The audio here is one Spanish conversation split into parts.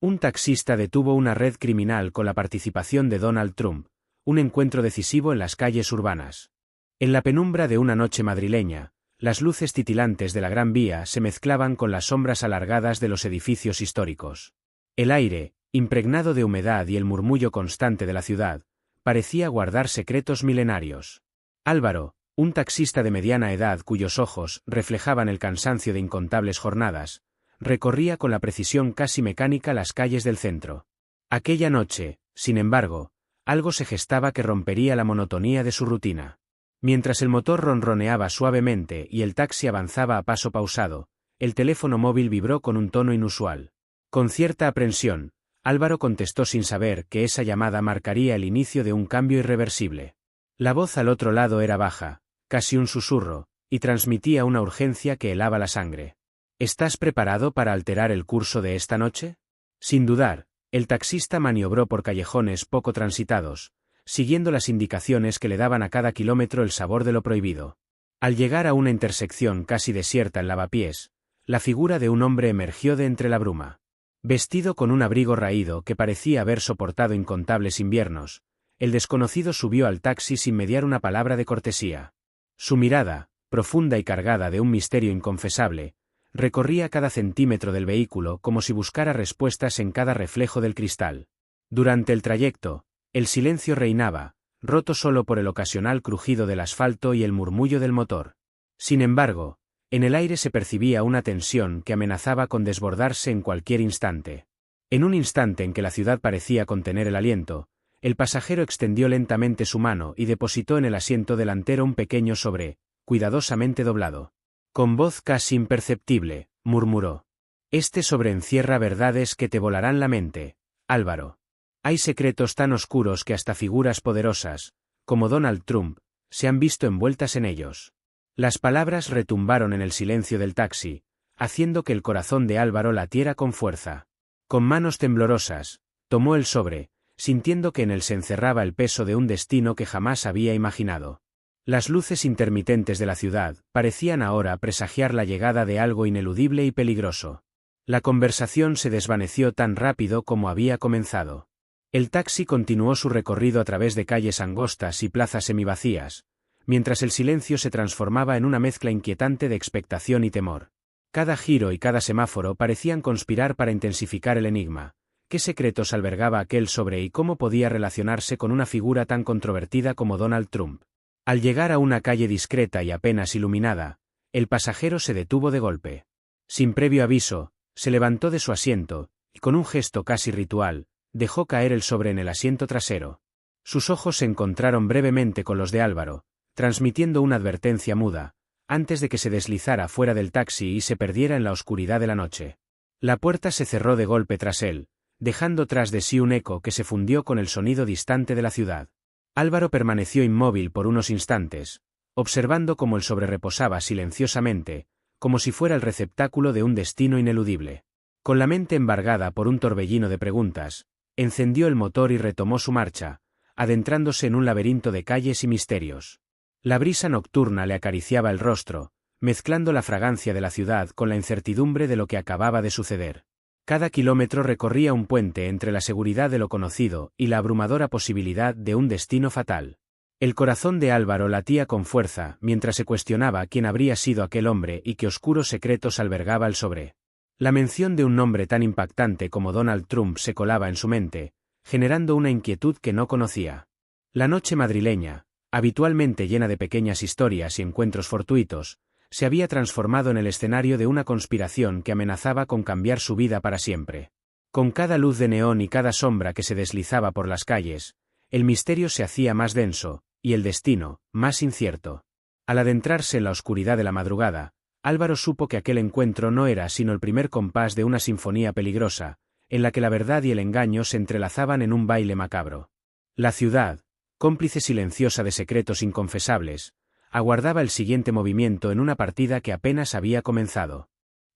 Un taxista detuvo una red criminal con la participación de Donald Trump, un encuentro decisivo en las calles urbanas. En la penumbra de una noche madrileña, las luces titilantes de la Gran Vía se mezclaban con las sombras alargadas de los edificios históricos. El aire, impregnado de humedad y el murmullo constante de la ciudad, parecía guardar secretos milenarios. Álvaro, un taxista de mediana edad cuyos ojos reflejaban el cansancio de incontables jornadas, recorría con la precisión casi mecánica las calles del centro. Aquella noche, sin embargo, algo se gestaba que rompería la monotonía de su rutina. Mientras el motor ronroneaba suavemente y el taxi avanzaba a paso pausado, el teléfono móvil vibró con un tono inusual. Con cierta aprensión, Álvaro contestó sin saber que esa llamada marcaría el inicio de un cambio irreversible. La voz al otro lado era baja, casi un susurro, y transmitía una urgencia que helaba la sangre. ¿Estás preparado para alterar el curso de esta noche? Sin dudar, el taxista maniobró por callejones poco transitados, siguiendo las indicaciones que le daban a cada kilómetro el sabor de lo prohibido. Al llegar a una intersección casi desierta en Lavapiés, la figura de un hombre emergió de entre la bruma. Vestido con un abrigo raído que parecía haber soportado incontables inviernos, el desconocido subió al taxi sin mediar una palabra de cortesía. Su mirada, profunda y cargada de un misterio inconfesable, recorría cada centímetro del vehículo como si buscara respuestas en cada reflejo del cristal. Durante el trayecto, el silencio reinaba, roto solo por el ocasional crujido del asfalto y el murmullo del motor. Sin embargo, en el aire se percibía una tensión que amenazaba con desbordarse en cualquier instante. En un instante en que la ciudad parecía contener el aliento, el pasajero extendió lentamente su mano y depositó en el asiento delantero un pequeño sobre, cuidadosamente doblado. Con voz casi imperceptible, murmuró: «Este sobre encierra verdades que te volarán la mente, Álvaro. Hay secretos tan oscuros que hasta figuras poderosas, como Donald Trump, se han visto envueltas en ellos». Las palabras retumbaron en el silencio del taxi, haciendo que el corazón de Álvaro latiera con fuerza. Con manos temblorosas, tomó el sobre, sintiendo que en él se encerraba el peso de un destino que jamás había imaginado. Las luces intermitentes de la ciudad parecían ahora presagiar la llegada de algo ineludible y peligroso. La conversación se desvaneció tan rápido como había comenzado. El taxi continuó su recorrido a través de calles angostas y plazas semivacías, mientras el silencio se transformaba en una mezcla inquietante de expectación y temor. Cada giro y cada semáforo parecían conspirar para intensificar el enigma. ¿Qué secretos albergaba aquel sobre y cómo podía relacionarse con una figura tan controvertida como Donald Trump? Al llegar a una calle discreta y apenas iluminada, el pasajero se detuvo de golpe. Sin previo aviso, se levantó de su asiento, y con un gesto casi ritual, dejó caer el sobre en el asiento trasero. Sus ojos se encontraron brevemente con los de Álvaro, transmitiendo una advertencia muda, antes de que se deslizara fuera del taxi y se perdiera en la oscuridad de la noche. La puerta se cerró de golpe tras él, dejando tras de sí un eco que se fundió con el sonido distante de la ciudad. Álvaro permaneció inmóvil por unos instantes, observando cómo el sobre reposaba silenciosamente, como si fuera el receptáculo de un destino ineludible. Con la mente embargada por un torbellino de preguntas, encendió el motor y retomó su marcha, adentrándose en un laberinto de calles y misterios. La brisa nocturna le acariciaba el rostro, mezclando la fragancia de la ciudad con la incertidumbre de lo que acababa de suceder. Cada kilómetro recorría un puente entre la seguridad de lo conocido y la abrumadora posibilidad de un destino fatal. El corazón de Álvaro latía con fuerza mientras se cuestionaba quién habría sido aquel hombre y qué oscuros secretos albergaba el sobre. La mención de un nombre tan impactante como Donald Trump se colaba en su mente, generando una inquietud que no conocía. La noche madrileña, habitualmente llena de pequeñas historias y encuentros fortuitos, se había transformado en el escenario de una conspiración que amenazaba con cambiar su vida para siempre. Con cada luz de neón y cada sombra que se deslizaba por las calles, el misterio se hacía más denso, y el destino, más incierto. Al adentrarse en la oscuridad de la madrugada, Álvaro supo que aquel encuentro no era sino el primer compás de una sinfonía peligrosa, en la que la verdad y el engaño se entrelazaban en un baile macabro. La ciudad, cómplice silenciosa de secretos inconfesables, aguardaba el siguiente movimiento en una partida que apenas había comenzado.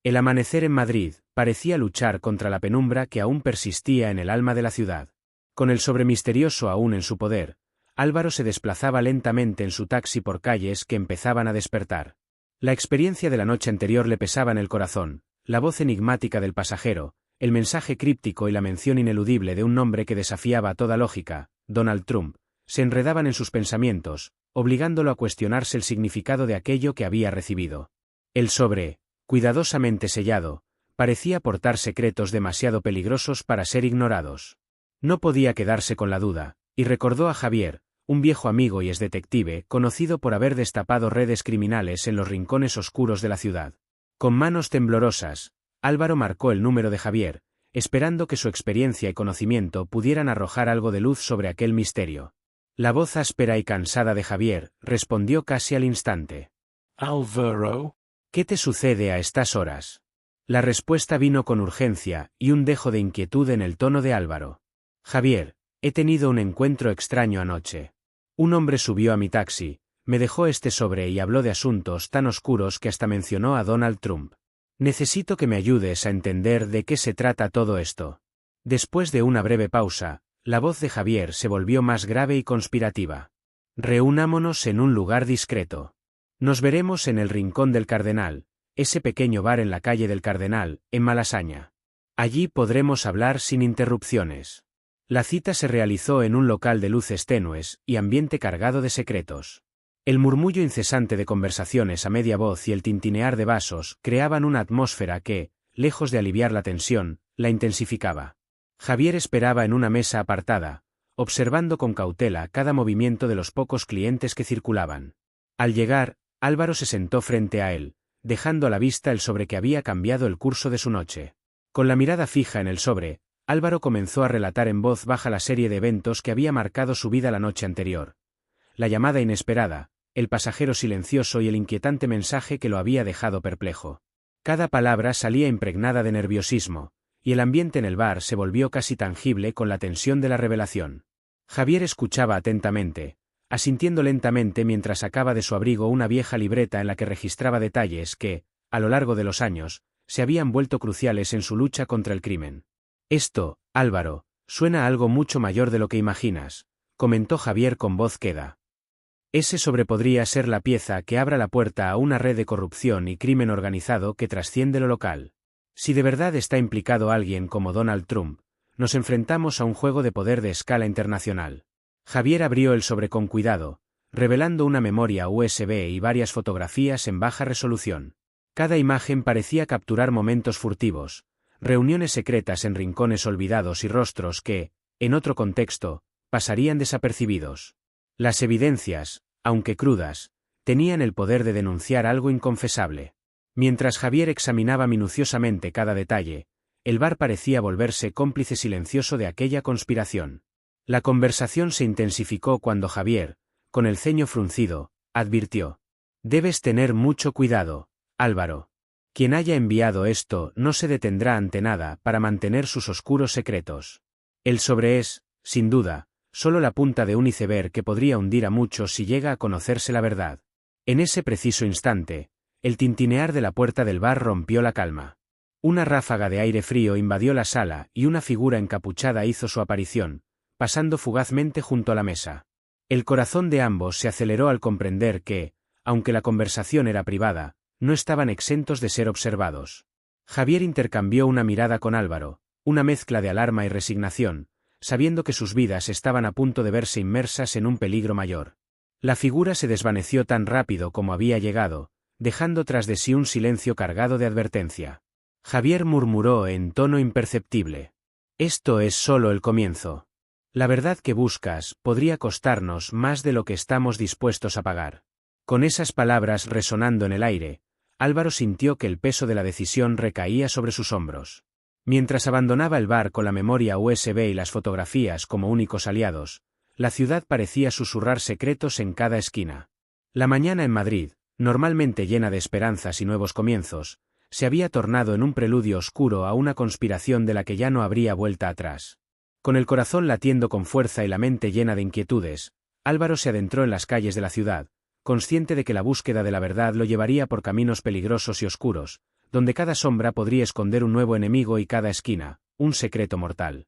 El amanecer en Madrid parecía luchar contra la penumbra que aún persistía en el alma de la ciudad. Con el sobre misterioso aún en su poder, Álvaro se desplazaba lentamente en su taxi por calles que empezaban a despertar. La experiencia de la noche anterior le pesaba en el corazón, la voz enigmática del pasajero, el mensaje críptico y la mención ineludible de un nombre que desafiaba toda lógica, Donald Trump, se enredaban en sus pensamientos, obligándolo a cuestionarse el significado de aquello que había recibido. El sobre, cuidadosamente sellado, parecía portar secretos demasiado peligrosos para ser ignorados. No podía quedarse con la duda, y recordó a Javier, un viejo amigo y ex detective conocido por haber destapado redes criminales en los rincones oscuros de la ciudad. Con manos temblorosas, Álvaro marcó el número de Javier, esperando que su experiencia y conocimiento pudieran arrojar algo de luz sobre aquel misterio. La voz áspera y cansada de Javier respondió casi al instante. Álvaro. ¿Qué te sucede a estas horas? La respuesta vino con urgencia y un dejo de inquietud en el tono de Álvaro. Javier, he tenido un encuentro extraño anoche. Un hombre subió a mi taxi, me dejó este sobre y habló de asuntos tan oscuros que hasta mencionó a Donald Trump. Necesito que me ayudes a entender de qué se trata todo esto. Después de una breve pausa, la voz de Javier se volvió más grave y conspirativa. Reunámonos en un lugar discreto. Nos veremos en el Rincón del Cardenal, ese pequeño bar en la calle del Cardenal, en Malasaña. Allí podremos hablar sin interrupciones. La cita se realizó en un local de luces tenues y ambiente cargado de secretos. El murmullo incesante de conversaciones a media voz y el tintinear de vasos creaban una atmósfera que, lejos de aliviar la tensión, la intensificaba. Javier esperaba en una mesa apartada, observando con cautela cada movimiento de los pocos clientes que circulaban. Al llegar, Álvaro se sentó frente a él, dejando a la vista el sobre que había cambiado el curso de su noche. Con la mirada fija en el sobre, Álvaro comenzó a relatar en voz baja la serie de eventos que había marcado su vida la noche anterior. La llamada inesperada, el pasajero silencioso y el inquietante mensaje que lo había dejado perplejo. Cada palabra salía impregnada de nerviosismo, y el ambiente en el bar se volvió casi tangible con la tensión de la revelación. Javier escuchaba atentamente, asintiendo lentamente mientras sacaba de su abrigo una vieja libreta en la que registraba detalles que, a lo largo de los años, se habían vuelto cruciales en su lucha contra el crimen. Esto, Álvaro, suena a algo mucho mayor de lo que imaginas, comentó Javier con voz queda. Ese sobre podría ser la pieza que abra la puerta a una red de corrupción y crimen organizado que trasciende lo local. Si de verdad está implicado alguien como Donald Trump, nos enfrentamos a un juego de poder de escala internacional. Javier abrió el sobre con cuidado, revelando una memoria USB y varias fotografías en baja resolución. Cada imagen parecía capturar momentos furtivos, reuniones secretas en rincones olvidados y rostros que, en otro contexto, pasarían desapercibidos. Las evidencias, aunque crudas, tenían el poder de denunciar algo inconfesable. Mientras Javier examinaba minuciosamente cada detalle, el bar parecía volverse cómplice silencioso de aquella conspiración. La conversación se intensificó cuando Javier, con el ceño fruncido, advirtió: «Debes tener mucho cuidado, Álvaro. Quien haya enviado esto no se detendrá ante nada para mantener sus oscuros secretos. El sobre es, sin duda, solo la punta de un iceberg que podría hundir a muchos si llega a conocerse la verdad». En ese preciso instante, el tintinear de la puerta del bar rompió la calma. Una ráfaga de aire frío invadió la sala y una figura encapuchada hizo su aparición, pasando fugazmente junto a la mesa. El corazón de ambos se aceleró al comprender que, aunque la conversación era privada, no estaban exentos de ser observados. Javier intercambió una mirada con Álvaro, una mezcla de alarma y resignación, sabiendo que sus vidas estaban a punto de verse inmersas en un peligro mayor. La figura se desvaneció tan rápido como había llegado, dejando tras de sí un silencio cargado de advertencia. Javier murmuró en tono imperceptible: «Esto es solo el comienzo. La verdad que buscas podría costarnos más de lo que estamos dispuestos a pagar». Con esas palabras resonando en el aire, Álvaro sintió que el peso de la decisión recaía sobre sus hombros. Mientras abandonaba el bar con la memoria USB y las fotografías como únicos aliados, la ciudad parecía susurrar secretos en cada esquina. La mañana en Madrid, normalmente llena de esperanzas y nuevos comienzos, se había tornado en un preludio oscuro a una conspiración de la que ya no habría vuelta atrás. Con el corazón latiendo con fuerza y la mente llena de inquietudes, Álvaro se adentró en las calles de la ciudad, consciente de que la búsqueda de la verdad lo llevaría por caminos peligrosos y oscuros, donde cada sombra podría esconder un nuevo enemigo y cada esquina, un secreto mortal.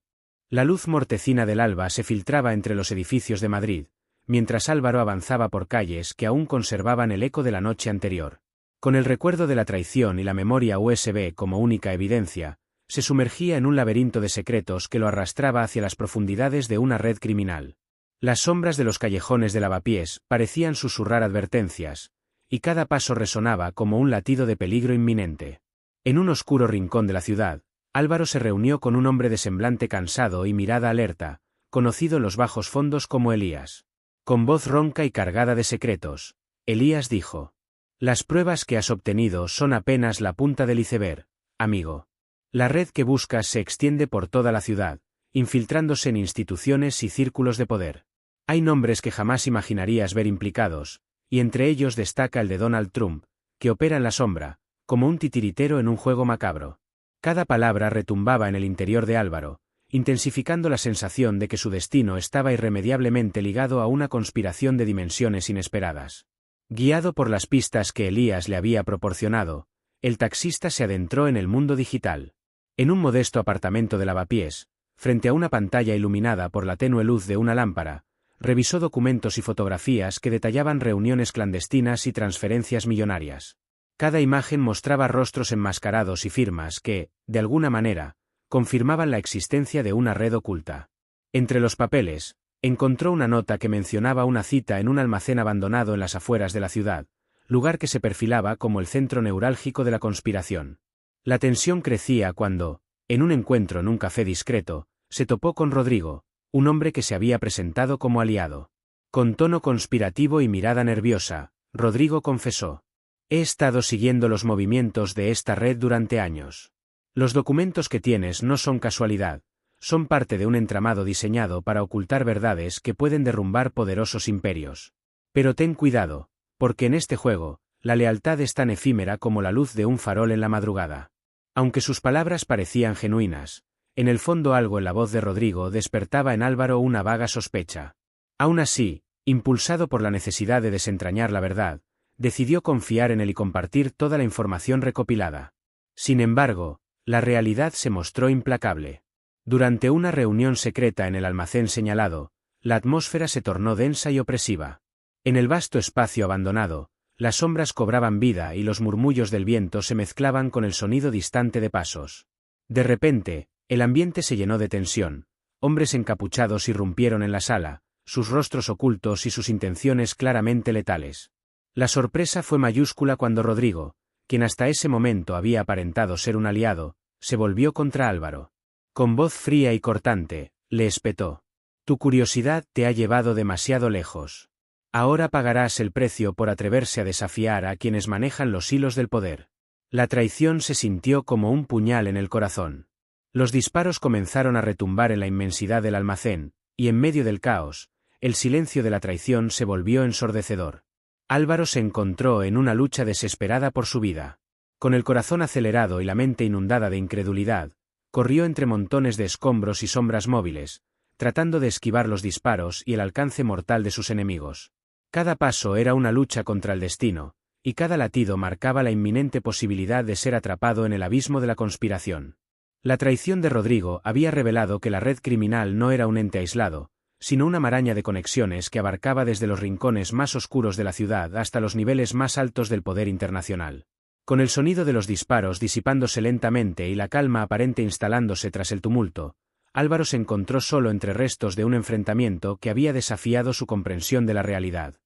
La luz mortecina del alba se filtraba entre los edificios de Madrid, mientras Álvaro avanzaba por calles que aún conservaban el eco de la noche anterior. Con el recuerdo de la traición y la memoria USB como única evidencia, se sumergía en un laberinto de secretos que lo arrastraba hacia las profundidades de una red criminal. Las sombras de los callejones de lavapiés parecían susurrar advertencias, y cada paso resonaba como un latido de peligro inminente. En un oscuro rincón de la ciudad, Álvaro se reunió con un hombre de semblante cansado y mirada alerta, conocido en los bajos fondos como Elías. Con voz ronca y cargada de secretos, Elías dijo: «Las pruebas que has obtenido son apenas la punta del iceberg, amigo. La red que buscas se extiende por toda la ciudad, infiltrándose en instituciones y círculos de poder. Hay nombres que jamás imaginarías ver implicados, y entre ellos destaca el de Donald Trump, que opera en la sombra, como un titiritero en un juego macabro». Cada palabra retumbaba en el interior de Álvaro, intensificando la sensación de que su destino estaba irremediablemente ligado a una conspiración de dimensiones inesperadas. Guiado por las pistas que Elías le había proporcionado, el taxista se adentró en el mundo digital. En un modesto apartamento de lavapiés, frente a una pantalla iluminada por la tenue luz de una lámpara, revisó documentos y fotografías que detallaban reuniones clandestinas y transferencias millonarias. Cada imagen mostraba rostros enmascarados y firmas que, de alguna manera, confirmaban la existencia de una red oculta. Entre los papeles, encontró una nota que mencionaba una cita en un almacén abandonado en las afueras de la ciudad, lugar que se perfilaba como el centro neurálgico de la conspiración. La tensión crecía cuando, en un encuentro en un café discreto, se topó con Rodrigo, un hombre que se había presentado como aliado. Con tono conspirativo y mirada nerviosa, Rodrigo confesó: «He estado siguiendo los movimientos de esta red durante años. Los documentos que tienes no son casualidad, son parte de un entramado diseñado para ocultar verdades que pueden derrumbar poderosos imperios. Pero ten cuidado, porque en este juego, la lealtad es tan efímera como la luz de un farol en la madrugada». Aunque sus palabras parecían genuinas, en el fondo algo en la voz de Rodrigo despertaba en Álvaro una vaga sospecha. Aún así, impulsado por la necesidad de desentrañar la verdad, decidió confiar en él y compartir toda la información recopilada. Sin embargo, la realidad se mostró implacable. Durante una reunión secreta en el almacén señalado, la atmósfera se tornó densa y opresiva. En el vasto espacio abandonado, las sombras cobraban vida y los murmullos del viento se mezclaban con el sonido distante de pasos. De repente, el ambiente se llenó de tensión. Hombres encapuchados irrumpieron en la sala, sus rostros ocultos y sus intenciones claramente letales. La sorpresa fue mayúscula cuando Rodrigo, quien hasta ese momento había aparentado ser un aliado, se volvió contra Álvaro. Con voz fría y cortante, le espetó: «Tu curiosidad te ha llevado demasiado lejos. Ahora pagarás el precio por atreverse a desafiar a quienes manejan los hilos del poder». La traición se sintió como un puñal en el corazón. Los disparos comenzaron a retumbar en la inmensidad del almacén, y en medio del caos, el silencio de la traición se volvió ensordecedor. Álvaro se encontró en una lucha desesperada por su vida. Con el corazón acelerado y la mente inundada de incredulidad, corrió entre montones de escombros y sombras móviles, tratando de esquivar los disparos y el alcance mortal de sus enemigos. Cada paso era una lucha contra el destino, y cada latido marcaba la inminente posibilidad de ser atrapado en el abismo de la conspiración. La traición de Rodrigo había revelado que la red criminal no era un ente aislado, sino una maraña de conexiones que abarcaba desde los rincones más oscuros de la ciudad hasta los niveles más altos del poder internacional. Con el sonido de los disparos disipándose lentamente y la calma aparente instalándose tras el tumulto, Álvaro se encontró solo entre restos de un enfrentamiento que había desafiado su comprensión de la realidad.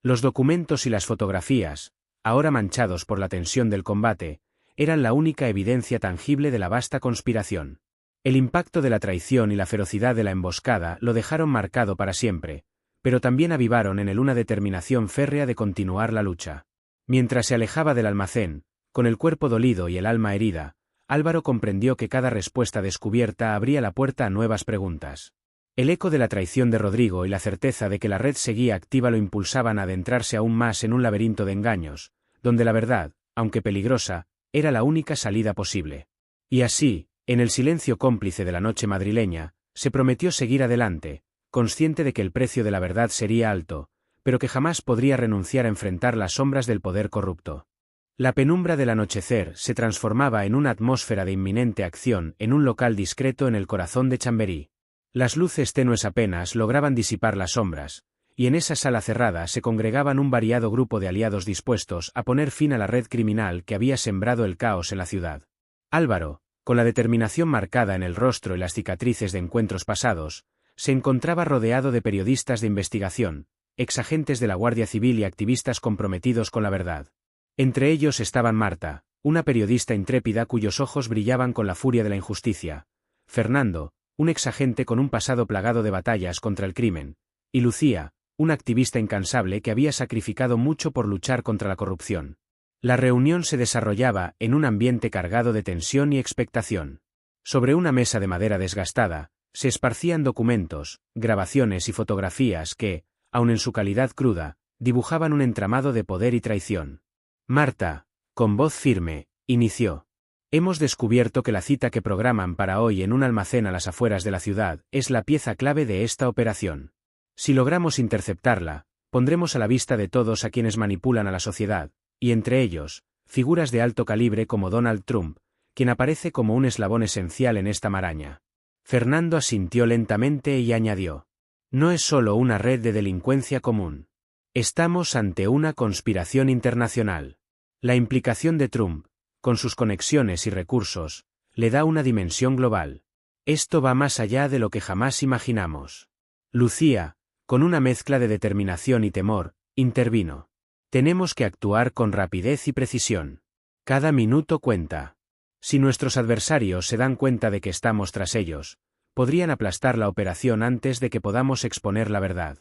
Los documentos y las fotografías, ahora manchados por la tensión del combate, eran la única evidencia tangible de la vasta conspiración. El impacto de la traición y la ferocidad de la emboscada lo dejaron marcado para siempre, pero también avivaron en él una determinación férrea de continuar la lucha. Mientras se alejaba del almacén, con el cuerpo dolido y el alma herida, Álvaro comprendió que cada respuesta descubierta abría la puerta a nuevas preguntas. El eco de la traición de Rodrigo y la certeza de que la red seguía activa lo impulsaban a adentrarse aún más en un laberinto de engaños, donde la verdad, aunque peligrosa, era la única salida posible. Y así, en el silencio cómplice de la noche madrileña, se prometió seguir adelante, consciente de que el precio de la verdad sería alto, pero que jamás podría renunciar a enfrentar las sombras del poder corrupto. La penumbra del anochecer se transformaba en una atmósfera de inminente acción en un local discreto en el corazón de Chamberí. Las luces tenues apenas lograban disipar las sombras, y en esa sala cerrada se congregaban un variado grupo de aliados dispuestos a poner fin a la red criminal que había sembrado el caos en la ciudad. Álvaro, Con la determinación marcada en el rostro y las cicatrices de encuentros pasados, se encontraba rodeado de periodistas de investigación, exagentes de la Guardia Civil y activistas comprometidos con la verdad. Entre ellos estaban Marta, una periodista intrépida cuyos ojos brillaban con la furia de la injusticia, Fernando, un exagente con un pasado plagado de batallas contra el crimen, y Lucía, una activista incansable que había sacrificado mucho por luchar contra la corrupción. La reunión se desarrollaba en un ambiente cargado de tensión y expectación. Sobre una mesa de madera desgastada, se esparcían documentos, grabaciones y fotografías que, aun en su calidad cruda, dibujaban un entramado de poder y traición. Marta, con voz firme, inició. Hemos descubierto que la cita que programan para hoy en un almacén a las afueras de la ciudad es la pieza clave de esta operación. Si logramos interceptarla, pondremos a la vista de todos a quienes manipulan a la sociedad, y entre ellos, figuras de alto calibre como Donald Trump, quien aparece como un eslabón esencial en esta maraña. Fernando asintió lentamente y añadió: no es solo una red de delincuencia común. Estamos ante una conspiración internacional. La implicación de Trump, con sus conexiones y recursos, le da una dimensión global. Esto va más allá de lo que jamás imaginamos. Lucía, con una mezcla de determinación y temor, intervino. Tenemos que actuar con rapidez y precisión. Cada minuto cuenta. Si nuestros adversarios se dan cuenta de que estamos tras ellos, podrían aplastar la operación antes de que podamos exponer la verdad.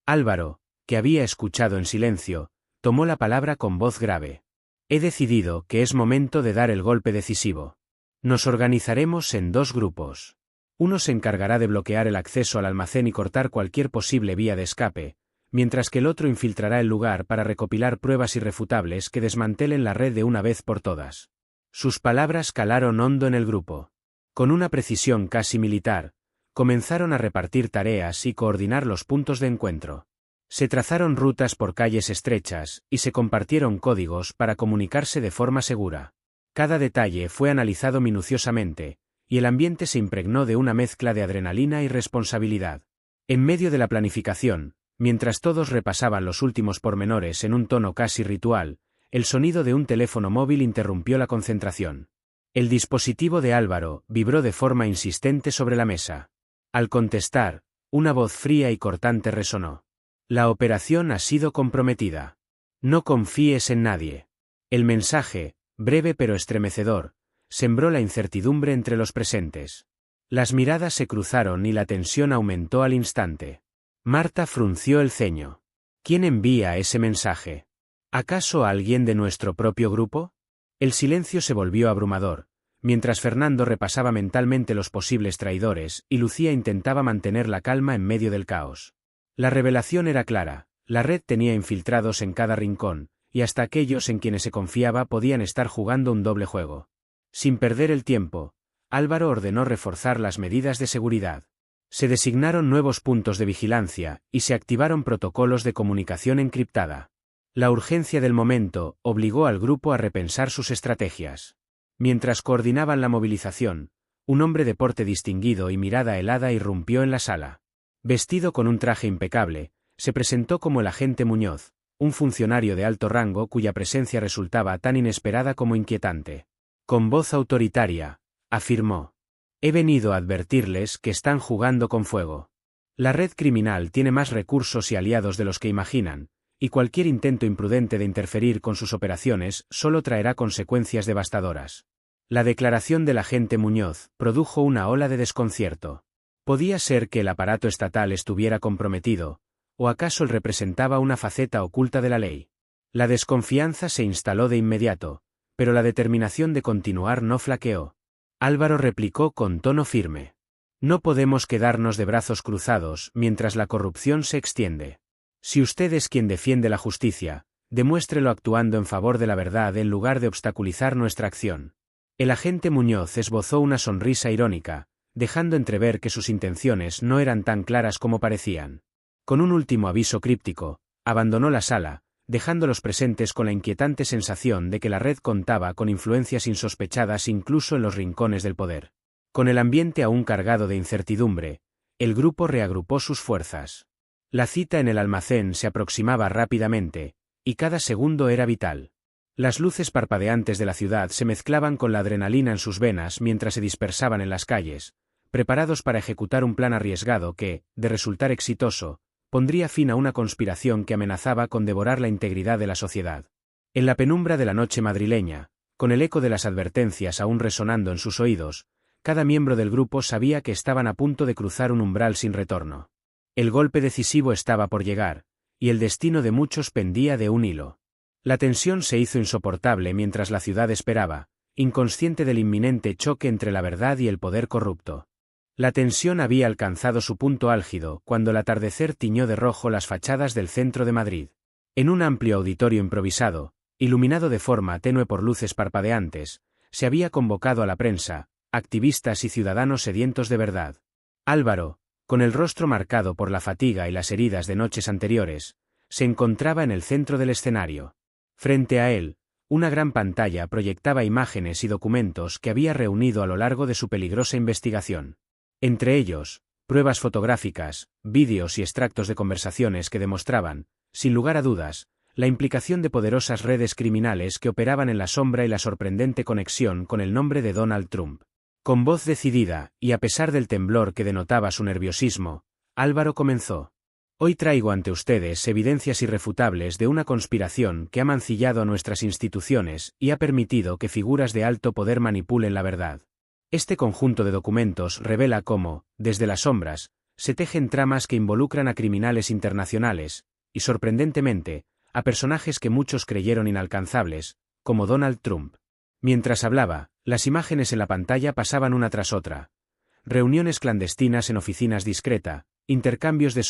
Álvaro, que había escuchado en silencio, tomó la palabra con voz grave. He decidido que es momento de dar el golpe decisivo. Nos organizaremos en 2 grupos. Uno se encargará de bloquear el acceso al almacén y cortar cualquier posible vía de escape, mientras que el otro infiltrará el lugar para recopilar pruebas irrefutables que desmantelen la red de una vez por todas. Sus palabras calaron hondo en el grupo. Con una precisión casi militar, comenzaron a repartir tareas y coordinar los puntos de encuentro. Se trazaron rutas por calles estrechas y se compartieron códigos para comunicarse de forma segura. Cada detalle fue analizado minuciosamente, y el ambiente se impregnó de una mezcla de adrenalina y responsabilidad. En medio de la planificación, mientras todos repasaban los últimos pormenores en un tono casi ritual, el sonido de un teléfono móvil interrumpió la concentración. El dispositivo de Álvaro vibró de forma insistente sobre la mesa. Al contestar, una voz fría y cortante resonó. La operación ha sido comprometida. No confíes en nadie. El mensaje, breve pero estremecedor, sembró la incertidumbre entre los presentes. Las miradas se cruzaron y la tensión aumentó al instante. Marta frunció el ceño. ¿Quién envía ese mensaje? ¿Acaso alguien de nuestro propio grupo? El silencio se volvió abrumador, mientras Fernando repasaba mentalmente los posibles traidores y Lucía intentaba mantener la calma en medio del caos. La revelación era clara, la red tenía infiltrados en cada rincón, y hasta aquellos en quienes se confiaba podían estar jugando un doble juego. Sin perder el tiempo, Álvaro ordenó reforzar las medidas de seguridad. Se designaron nuevos puntos de vigilancia y se activaron protocolos de comunicación encriptada. La urgencia del momento obligó al grupo a repensar sus estrategias. Mientras coordinaban la movilización, un hombre de porte distinguido y mirada helada irrumpió en la sala. Vestido con un traje impecable, se presentó como el agente Muñoz, un funcionario de alto rango cuya presencia resultaba tan inesperada como inquietante. Con voz autoritaria, afirmó: he venido a advertirles que están jugando con fuego. La red criminal tiene más recursos y aliados de los que imaginan, y cualquier intento imprudente de interferir con sus operaciones solo traerá consecuencias devastadoras. La declaración del agente Muñoz produjo una ola de desconcierto. ¿Podía ser que el aparato estatal estuviera comprometido, o acaso él representaba una faceta oculta de la ley? La desconfianza se instaló de inmediato, pero la determinación de continuar no flaqueó. Álvaro replicó con tono firme: no podemos quedarnos de brazos cruzados mientras la corrupción se extiende. Si usted es quien defiende la justicia, demuéstrelo actuando en favor de la verdad en lugar de obstaculizar nuestra acción. El agente Muñoz esbozó una sonrisa irónica, dejando entrever que sus intenciones no eran tan claras como parecían. Con un último aviso críptico, abandonó la sala, dejando a los presentes con la inquietante sensación de que la red contaba con influencias insospechadas incluso en los rincones del poder. Con el ambiente aún cargado de incertidumbre, el grupo reagrupó sus fuerzas. La cita en el almacén se aproximaba rápidamente, y cada segundo era vital. Las luces parpadeantes de la ciudad se mezclaban con la adrenalina en sus venas mientras se dispersaban en las calles, preparados para ejecutar un plan arriesgado que, de resultar exitoso, pondría fin a una conspiración que amenazaba con devorar la integridad de la sociedad. En la penumbra de la noche madrileña, con el eco de las advertencias aún resonando en sus oídos, cada miembro del grupo sabía que estaban a punto de cruzar un umbral sin retorno. El golpe decisivo estaba por llegar, y el destino de muchos pendía de un hilo. La tensión se hizo insoportable mientras la ciudad esperaba, inconsciente del inminente choque entre la verdad y el poder corrupto. La tensión había alcanzado su punto álgido cuando el atardecer tiñó de rojo las fachadas del centro de Madrid. En un amplio auditorio improvisado, iluminado de forma tenue por luces parpadeantes, se había convocado a la prensa, activistas y ciudadanos sedientos de verdad. Álvaro, con el rostro marcado por la fatiga y las heridas de noches anteriores, se encontraba en el centro del escenario. Frente a él, una gran pantalla proyectaba imágenes y documentos que había reunido a lo largo de su peligrosa investigación. Entre ellos, pruebas fotográficas, vídeos y extractos de conversaciones que demostraban, sin lugar a dudas, la implicación de poderosas redes criminales que operaban en la sombra y la sorprendente conexión con el nombre de Donald Trump. Con voz decidida, y a pesar del temblor que denotaba su nerviosismo, Álvaro comenzó. Hoy traigo ante ustedes evidencias irrefutables de una conspiración que ha mancillado a nuestras instituciones y ha permitido que figuras de alto poder manipulen la verdad. Este conjunto de documentos revela cómo, desde las sombras, se tejen tramas que involucran a criminales internacionales, y sorprendentemente, a personajes que muchos creyeron inalcanzables, como Donald Trump. Mientras hablaba, las imágenes en la pantalla pasaban una tras otra. Reuniones clandestinas en oficinas discreta, intercambios de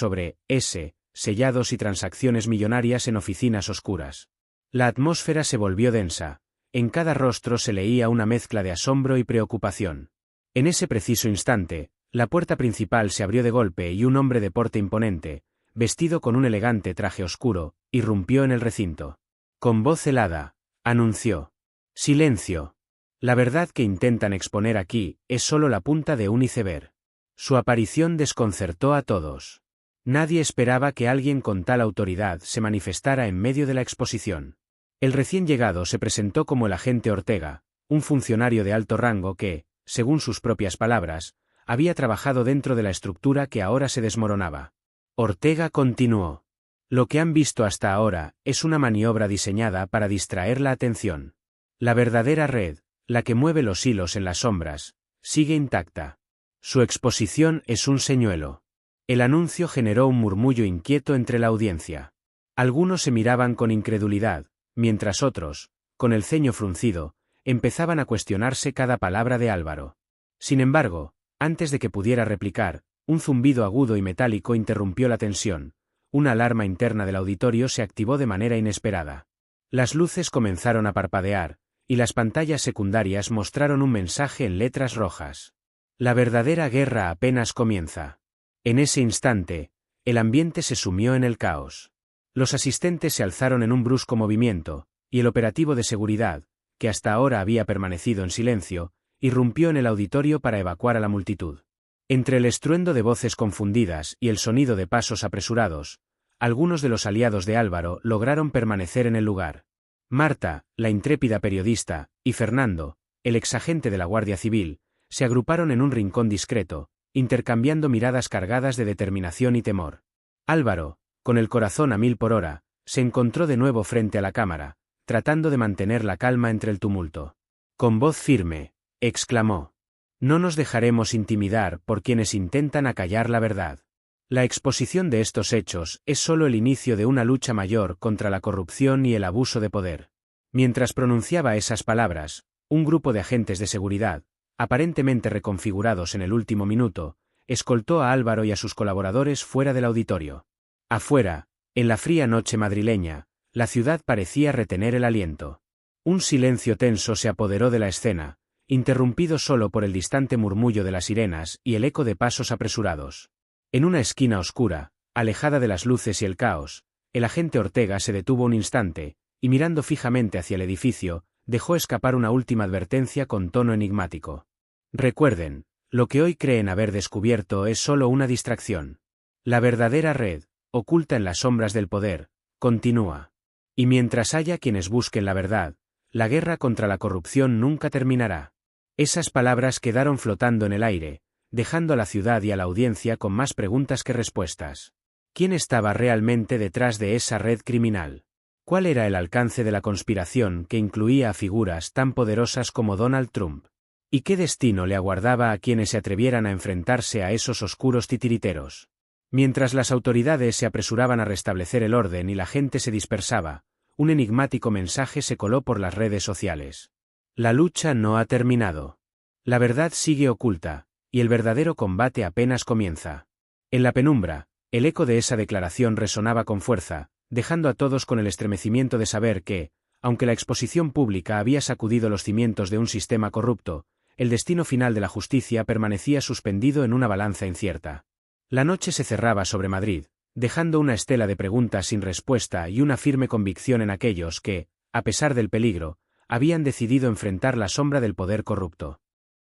sellados y transacciones millonarias en oficinas oscuras. La atmósfera se volvió densa. En cada rostro se leía una mezcla de asombro y preocupación. En ese preciso instante, la puerta principal se abrió de golpe y un hombre de porte imponente, vestido con un elegante traje oscuro, irrumpió en el recinto. Con voz helada, anunció: «Silencio. La verdad que intentan exponer aquí es solo la punta de un iceberg». Su aparición desconcertó a todos. Nadie esperaba que alguien con tal autoridad se manifestara en medio de la exposición. El recién llegado se presentó como el agente Ortega, un funcionario de alto rango que, según sus propias palabras, había trabajado dentro de la estructura que ahora se desmoronaba. Ortega continuó: «Lo que han visto hasta ahora es una maniobra diseñada para distraer la atención. La verdadera red, la que mueve los hilos en las sombras, sigue intacta. Su exposición es un señuelo». El anuncio generó un murmullo inquieto entre la audiencia. Algunos se miraban con incredulidad, mientras otros, con el ceño fruncido, empezaban a cuestionarse cada palabra de Álvaro. Sin embargo, antes de que pudiera replicar, un zumbido agudo y metálico interrumpió la tensión. Una alarma interna del auditorio se activó de manera inesperada. Las luces comenzaron a parpadear, y las pantallas secundarias mostraron un mensaje en letras rojas. La verdadera guerra apenas comienza. En ese instante, el ambiente se sumió en el caos. Los asistentes se alzaron en un brusco movimiento, y el operativo de seguridad, que hasta ahora había permanecido en silencio, irrumpió en el auditorio para evacuar a la multitud. Entre el estruendo de voces confundidas y el sonido de pasos apresurados, algunos de los aliados de Álvaro lograron permanecer en el lugar. Marta, la intrépida periodista, y Fernando, el exagente de la Guardia Civil, se agruparon en un rincón discreto, intercambiando miradas cargadas de determinación y temor. Álvaro, con el corazón a 1000 por hora, se encontró de nuevo frente a la cámara, tratando de mantener la calma entre el tumulto. Con voz firme, exclamó: «No nos dejaremos intimidar por quienes intentan acallar la verdad. La exposición de estos hechos es solo el inicio de una lucha mayor contra la corrupción y el abuso de poder». Mientras pronunciaba esas palabras, un grupo de agentes de seguridad, aparentemente reconfigurados en el último minuto, escoltó a Álvaro y a sus colaboradores fuera del auditorio. Afuera, en la fría noche madrileña, la ciudad parecía retener el aliento. Un silencio tenso se apoderó de la escena, interrumpido solo por el distante murmullo de las sirenas y el eco de pasos apresurados. En una esquina oscura, alejada de las luces y el caos, el agente Ortega se detuvo un instante, y mirando fijamente hacia el edificio, dejó escapar una última advertencia con tono enigmático. «Recuerden, lo que hoy creen haber descubierto es solo una distracción. La verdadera red, oculta en las sombras del poder, continúa». Y mientras haya quienes busquen la verdad, la guerra contra la corrupción nunca terminará. Esas palabras quedaron flotando en el aire, dejando a la ciudad y a la audiencia con más preguntas que respuestas. ¿Quién estaba realmente detrás de esa red criminal? ¿Cuál era el alcance de la conspiración que incluía a figuras tan poderosas como Donald Trump? ¿Y qué destino le aguardaba a quienes se atrevieran a enfrentarse a esos oscuros titiriteros? Mientras las autoridades se apresuraban a restablecer el orden y la gente se dispersaba, un enigmático mensaje se coló por las redes sociales. La lucha no ha terminado. La verdad sigue oculta, y el verdadero combate apenas comienza. En la penumbra, el eco de esa declaración resonaba con fuerza, dejando a todos con el estremecimiento de saber que, aunque la exposición pública había sacudido los cimientos de un sistema corrupto, el destino final de la justicia permanecía suspendido en una balanza incierta. La noche se cerraba sobre Madrid, dejando una estela de preguntas sin respuesta y una firme convicción en aquellos que, a pesar del peligro, habían decidido enfrentar la sombra del poder corrupto.